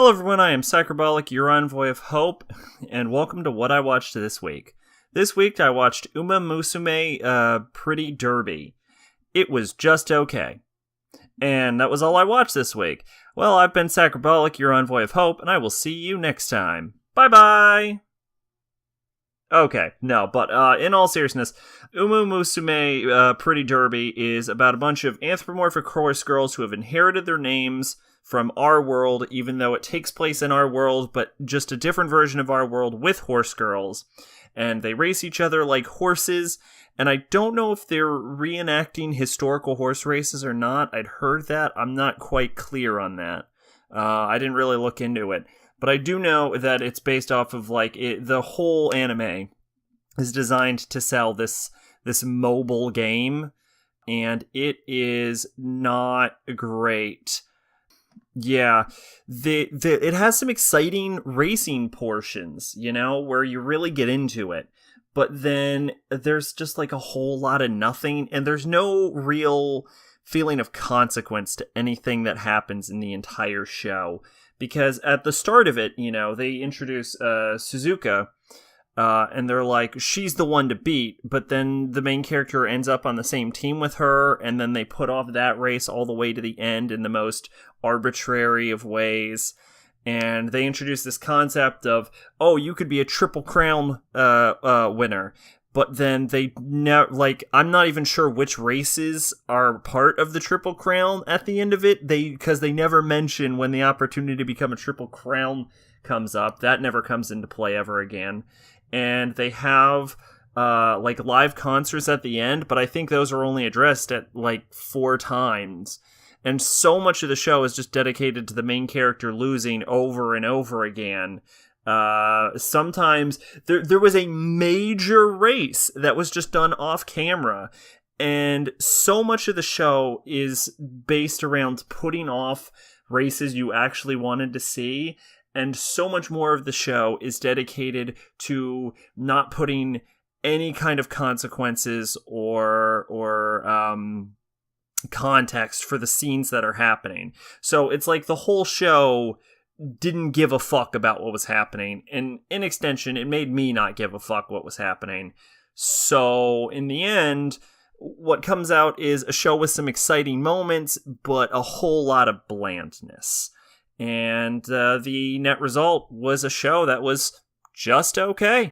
Hello everyone, I am Psychobolic, your envoy of hope, and welcome to What I Watched This Week. This week I watched Uma Musume Pretty Derby. It was just okay. And that was all I watched this week. Well, I've been Psychobolic, your envoy of hope, and I will see you next time. Bye-bye! Okay, no, but in all seriousness, Uma Musume Pretty Derby is about a bunch of anthropomorphic horse girls who have inherited their names from our world, even though it takes place in our world, but just a different version of our world with horse girls. And they race each other like horses, and I don't know if they're reenacting historical horse races or not. I'd heard that. I'm not quite clear on that. I didn't really look into it. But I do know that it's based off of, the whole anime is designed to sell this mobile game, and it is not great. Yeah, it has some exciting racing portions, where you really get into it. But then there's just a whole lot of nothing, and there's no real feeling of consequence to anything that happens in the entire show. Because at the start of it, they introduce Suzuka, and they're like, she's the one to beat, but then the main character ends up on the same team with her, and then they put off that race all the way to the end in the most arbitrary of ways. And they introduce this concept of, you could be a Triple Crown winner. But then I'm not even sure which races are part of the Triple Crown at the end of it. Because they never mention when the opportunity to become a Triple Crown comes up. That never comes into play ever again. And they have live concerts at the end, but I think those are only addressed at 4 times. And so much of the show is just dedicated to the main character losing over and over again. Sometimes there was a major race that was just done off camera, and so much of the show is based around putting off races you actually wanted to see, and so much more of the show is dedicated to not putting any kind of consequences or context for the scenes that are happening. So it's like the whole show didn't give a fuck about what was happening, and in extension, it made me not give a fuck what was happening. So in the end, what comes out is a show with some exciting moments, but a whole lot of blandness. And the net result was a show that was just okay.